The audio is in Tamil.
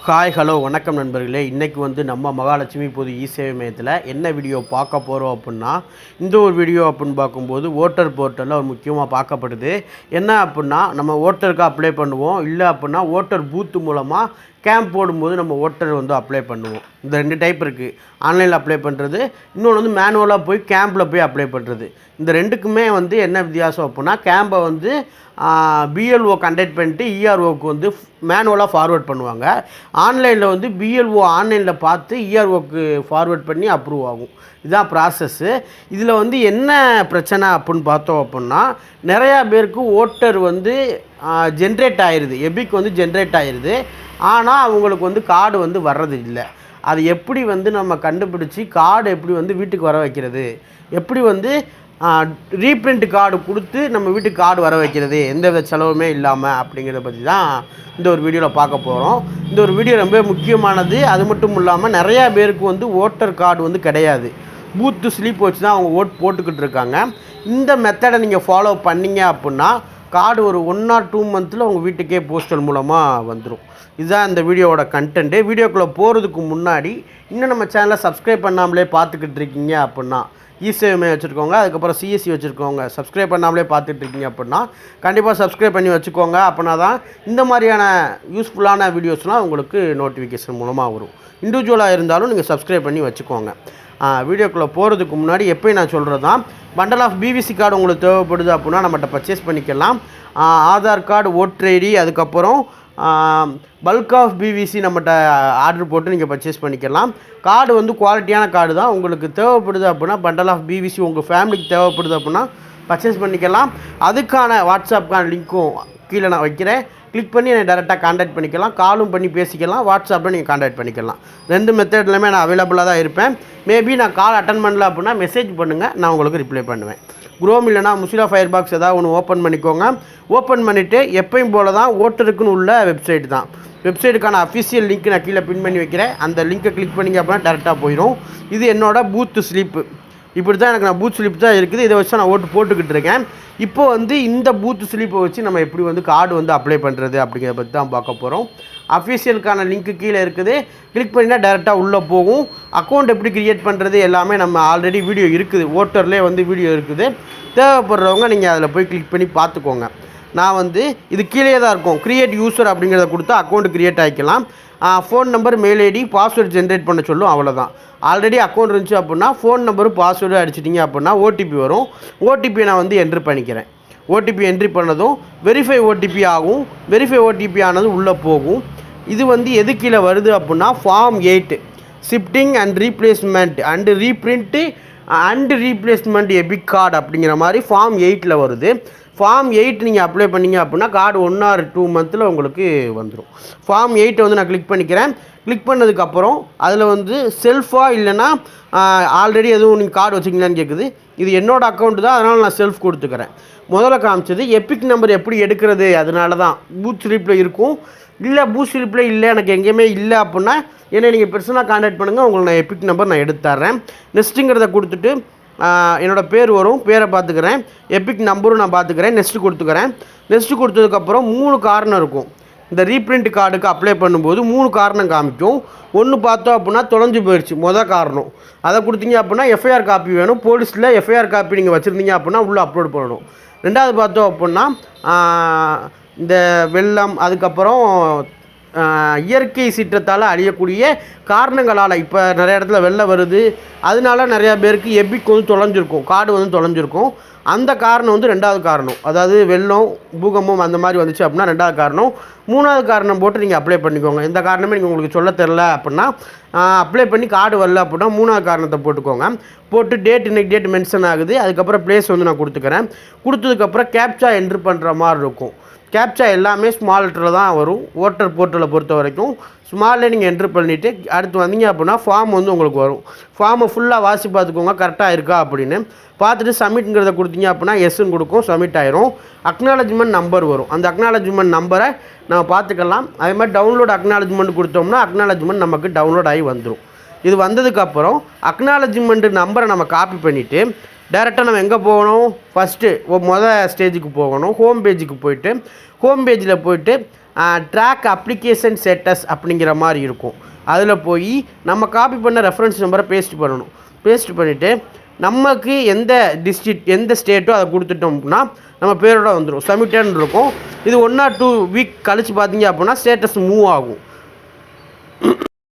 ஹாய் ஹலோ வணக்கம் நண்பர்களே. இன்றைக்கி நம்ம மகாலட்சுமி பொது இ-சேவை மையத்தில் என்ன வீடியோ பார்க்க போகிறோம் அப்படின்னா, இந்த ஒரு வீடியோ அப்படின்னு பார்க்கும்போது ஓட்டர் போர்ட்டலில் ஒரு முக்கியமாக பார்க்கப்படுது. என்ன அப்படின்னா, நம்ம ஓட்டருக்கு அப்ளை பண்ணுவோம், இல்லை அப்படின்னா ஓட்டர் பூத்து மூலமாக கேம்ப் போடும்போது நம்ம ஓட்டர் அப்ளை பண்ணுவோம். இந்த 2 டைப் இருக்குது. ஆன்லைனில் அப்ளை பண்ணுறது, இன்னொன்று மேனுவலாக போய் கேம்பில் போய் அப்ளை பண்ணுறது. இந்த 2க்குமே என்ன வித்தியாசம் அப்படின்னா, கேம்பை பிஎல்ஓ கண்டக்ட் பண்ணிட்டு இஆர்ஓக்கு மேனுவலாக ஃபார்வேர்ட் பண்ணுவாங்க. ஆன்லைனில் பிஎல்ஓ ஆன்லைனில் பார்த்து இஆர்ஓக்கு ஃபார்வேர்ட் பண்ணி அப்ரூவ் ஆகும். இதுதான் ப்ராசஸ்ஸு. இதில் என்ன பிரச்சனை அப்படின்னு பார்த்தோம் அப்படின்னா, நிறையா பேருக்கு ஓட்டர் ஜென்ரேட் ஆயிடுது, எபிக் ஜென்ரேட் ஆயிடுது. ஆனால் அவங்களுக்கு கார்டு வர்றது இல்லை. அது எப்படி நம்ம கண்டுபிடிச்சி கார்டு எப்படி வீட்டுக்கு வர வைக்கிறது, எப்படி ரீப்ரிண்ட் கார்டு கொடுத்து நம்ம வீட்டுக்கு கார்டு வர வைக்கிறது எந்த வித செலவுமே இல்லாமல் அப்படிங்கிறத பற்றி தான் இந்த ஒரு வீடியோவில் பார்க்க போகிறோம். இந்த ஒரு வீடியோ ரொம்ப முக்கியமானது. அது மட்டும் இல்லாமல் நிறையா பேருக்கு ஓட்டர் கார்டு கிடையாது. பூத்து ஸ்லிப் வச்சு தான் அவங்க ஓட் போட்டுக்கிட்டு இருக்காங்க. இந்த மெத்தடை நீங்கள் ஃபாலோ பண்ணிங்க அப்படின்னா கார்டு ஒரு 1 or 2 மந்த்தில் உங்கள் வீட்டுக்கே போஸ்டல் மூலமாக வந்துடும். இதுதான் இந்த வீடியோவோட கண்டென்ட்டு. வீடியோக்குள்ளே போகிறதுக்கு முன்னாடி இன்னும் நம்ம சேனலை சப்ஸ்கிரைப் பண்ணாமலே பார்த்துக்கிட்டு இருக்கீங்க அப்படின்னா, இ-சேவை மையம் வச்சுருக்கோங்க, அதுக்கப்புறம் சிஎஸ்சி வச்சுருக்கோங்க, சப்ஸ்கிரைப் பண்ணாமலே பார்த்துட்ருக்கீங்க அப்படின்னா கண்டிப்பாக சப்ஸ்கிரைப் பண்ணி வச்சுக்கோங்க. அப்படின்னா தான் இந்த மாதிரியான யூஸ்ஃபுல்லான வீடியோஸ்லாம் உங்களுக்கு நோட்டிஃபிகேஷன் மூலமாக வரும். இண்டிவிஜுவலாக இருந்தாலும் நீங்கள் சப்ஸ்கிரைப் பண்ணி வச்சுக்கோங்க. வீடியோக்குள்ளே போகிறதுக்கு முன்னாடி எப்போயும் நான் சொல்கிறது தான், பண்டல் ஆஃப் பிவிசி கார்டு உங்களுக்கு தேவைப்படுது அப்படின்னா நம்மகிட்ட பர்ச்சேஸ் பண்ணிக்கலாம். ஆதார் கார்டு, ஓட்டர் ஐடி, அதுக்கப்புறம் பல்க் ஆஃப் பிவிசி நம்மகிட்ட ஆர்டர் போட்டு நீங்கள் பர்ச்சேஸ் பண்ணிக்கலாம். கார்டு குவாலிட்டியான கார்டு தான். உங்களுக்கு தேவைப்படுது அப்படின்னா பண்டல் ஆஃப் பிவிசி உங்கள் ஃபேமிலிக்கு தேவைப்படுது அப்படின்னா பர்ச்சேஸ் பண்ணிக்கலாம். அதுக்கான வாட்ஸ்அப்புக்கான லிங்க்கும் கீழே நான் வைக்கிறேன். கிளிக் பண்ணி என்னை டேரெக்டாக கான்டாக்ட் பண்ணிக்கலாம். காலும் பண்ணி பேசிக்கலாம், வாட்ஸ்அப்பில் நீங்கள் கான்டாக்ட் பண்ணிக்கலாம். 2 மெத்தட்லையுமே நான் அவைலபிளாக தான் இருப்பேன். மேபி நான் கால் அட்டன் பண்ணல அப்படின்னா மெசேஜ் பண்ணுங்கள், நான் உங்களுக்கு ரிப்ளை பண்ணுவேன். குரோம் இல்லைனா முசிலா ஃபயர் பாக்ஸ் ஏதாவது ஒன்று ஓப்பன் பண்ணிக்கோங்க. ஓப்பன் பண்ணிவிட்டு எப்பயும் போல் தான் ஓட்டருக்குன்னு உள்ள வெப்சைட் தான். வெப்சைட்டுக்கான அஃபிஷியல் லிங்க் நான் கீழே பின் பண்ணி வைக்கிறேன். அந்த லிங்க்கை கிளிக் பண்ணிங்க அப்படின்னா டேரெக்டாக போயிடும். இது என்னோடய பூத்து ஸ்லிப்பு. இப்படி தான் நான் பூத் ஸ்லிப் தான் இருக்குது. இதை வச்சு நான் ஓட்டு போட்டுக்கிட்டு இருக்கேன். இப்போது இந்த பூத்து ஸ்லிப்பை வச்சு நம்ம எப்படி கார்டு அப்ளை பண்ணுறது அப்படிங்கிறத பற்றி தான் பார்க்க போகிறோம். அஃபிஷியலுக்கான லிங்க்கு கீழே இருக்குது. கிளிக் பண்ணினா டேரெக்டாக உள்ளே போகும். அக்கௌண்ட் எப்படி க்ரியேட் பண்ணுறது எல்லாமே நம்ம ஆல்ரெடி வீடியோ இருக்குது, ஓட்டர்லேயே வீடியோ இருக்குது. தேவைப்படுறவங்க நீங்கள் அதில் போய் கிளிக் பண்ணி பார்த்துக்கோங்க. நான் இது கீழே தான் இருக்கும், க்ரியேட் யூசர் அப்படிங்கிறத கொடுத்தா அக்கௌண்ட் க்ரியேட் ஆகிக்கலாம். Phone number, mail ID, password generate பண்ண சொல்லும், அவ்வளோதான். ஆல்ரெடி அக்கௌண்ட் இருந்துச்சு அப்படின்னா ஃபோன் நம்பரு, பாஸ்வேர்டு அடிச்சிட்டிங்க அப்படின்னா ஓடிபி வரும். ஓடிபியை நான் என்ட்ரு பண்ணிக்கிறேன். ஓடிபி என்ட்ரி பண்ணதும் வெரிஃபை ஓடிபி ஆகும். வெரிஃபை ஓடிபி ஆனது உள்ளே போகும். இது எது கீழே வருது அப்படின்னா form 8 shifting and replacement and reprint and replacement EPIC card அப்படிங்கிற மாதிரி ஃபார்ம் 8ல் வருது. ஃபார்ம் 8 நீங்கள் அப்ளை பண்ணிங்க அப்படின்னா கார்டு 1 or 2 மந்த்தில் உங்களுக்கு வந்துடும். ஃபார்ம் 8 நான் கிளிக் பண்ணிக்கிறேன். கிளிக் பண்ணதுக்கப்புறம் அதில் செல்ஃபாக இல்லைன்னா ஆல்ரெடி எதுவும் நீங்கள் கார்டு வச்சுக்கீங்களான்னு கேட்குது. இது என்னோடய அக்கௌண்ட்டு தான், அதனால் நான் செல்ஃப் கொடுத்துக்கிறேன். முதல்ல காமிச்சது எபிக் நம்பர் எப்படி எடுக்கிறது, அதனால தான் பூத் ஸ்லிப்பில் இருக்கும். இல்லை பூத் ஸ்லிப்பில் இல்லை, எனக்கு எங்கேயுமே இல்லை அப்படின்னா என்னை நீங்கள் பெர்சனலாக கான்டாக்ட் பண்ணுங்கள், உங்களுக்கு நான் எபிக் நம்பர் நான் எடுத்து தர்றேன். நெக்ஸ்ட்டுங்கிறத கொடுத்துட்டு என்னோடய பேர் வரும், பேரை பார்த்துக்கிறேன். எபிக் நம்பரும் நான் பார்த்துக்கிறேன். நெக்ஸ்ட்டு கொடுத்துக்கிறேன். நெக்ஸ்ட்டு கொடுத்ததுக்கப்புறம் 3 காரணம் இருக்கும். இந்த ரீப்ரிண்ட் கார்டுக்கு அப்ளை பண்ணும்போது 3 காரணம் காமிக்கும். ஒன்று பார்த்தோம் அப்படின்னா தொலைஞ்சு போயிடுச்சு, மொதல் காரணம். அதை கொடுத்தீங்க அப்படின்னா எஃப்ஐஆர் காப்பி வேணும். போலீஸில் எஃப்ஐஆர் காப்பி நீங்கள் வச்சுருந்தீங்க அப்படின்னா உள்ளே அப்லோட் பண்ணணும். 2வது பார்த்தோம் அப்படின்னா இந்த வெள்ளம், அதுக்கப்புறம் இயற்கை சீற்றத்தால் அழியக்கூடிய காரணங்களால் இப்போ நிறைய இடத்துல வெள்ளம் வருது, அதனால நிறையா பேருக்கு எபிக் தொலைஞ்சிருக்கும், கார்டு தொலைஞ்சிருக்கும். அந்த காரணம் 2வது காரணம். அதாவது வெள்ளம், பூகம்பம் அந்த மாதிரி வந்துச்சு அப்படின்னா 2வது காரணம். 3வது காரணம் போட்டு நீங்கள் அப்ளை பண்ணிக்கோங்க. இந்த காரணமே நீங்கள் உங்களுக்கு சொல்ல தெரில அப்படின்னா அப்ளை பண்ணி கார்டு வரல அப்படின்னா 3வது காரணத்தை போட்டுக்கோங்க. போட்டு டேட், இன்றைக்கி டேட் மென்ஷன் ஆகுது. அதுக்கப்புறம் ப்ளேஸ் நான் கொடுத்துக்கிறேன். கொடுத்ததுக்கப்புறம் கேப்சா என்ட்ரு பண்ணுற மாதிரி இருக்கும். கேப்சா எல்லாமே ஸ்மால் லெட்டரில் தான் வரும். ஓட்டர் போர்ட்டலை பொறுத்த வரைக்கும் ஸ்மாலில் நீங்கள் என்ட்ரு பண்ணிவிட்டு அடுத்து வந்தீங்க அப்படின்னா ஃபார்ம் உங்களுக்கு வரும். ஃபார்மை ஃபுல்லாக வாசி பார்த்துக்கோங்க, கரெக்டாக இருக்கா அப்படின்னு பார்த்துட்டு சப்மிட்ங்கிறத கொடுத்தீங்க அப்படின்னா எஸ்ன்னு கொடுக்கும், சப்மிட் ஆயிரும். அக்னாலஜ்மெண்ட் நம்பர் வரும். அந்த அக்னாலஜ்மெண்ட் நம்பரை நம்ம பார்த்துக்கலாம். அதே மாதிரி டவுன்லோட் அக்னாலஜ்மெண்ட் கொடுத்தோம்னா அக்னாலஜ்மெண்ட் நமக்கு டவுன்லோட் ஆகி வந்துடும். இது வந்ததுக்கப்புறம் அக்னாலஜ்மெண்ட் நம்பரை நம்ம காப்பி பண்ணிவிட்டு டேரெக்டாக நம்ம எங்கே போகணும், ஃபஸ்ட்டு மொதல் ஸ்டேஜுக்கு போகணும். ஹோம் பேஜுக்கு போயிட்டு ஹோம் பேஜில் போயிட்டு ட்ராக் அப்ளிகேஷன் ஸ்டேட்டஸ் அப்படிங்கிற மாதிரி இருக்கும். அதில் போய் நம்ம காப்பி பண்ண ரெஃபரன்ஸ் நம்பரை பேஸ்ட் பண்ணணும். பேஸ்ட் பண்ணிவிட்டு நமக்கு எந்த டிஸ்ட்ரிக்ட் எந்த ஸ்டேட்டோ அதை கொடுத்துட்டோம் அப்படின்னா நம்ம பேரோட வந்துடும். சப்மிட்டட்னு இருக்கும். இது 1 or 2 வீக் கழித்து பார்த்தீங்க அப்படின்னா ஸ்டேட்டஸ் மூவ் ஆகும்.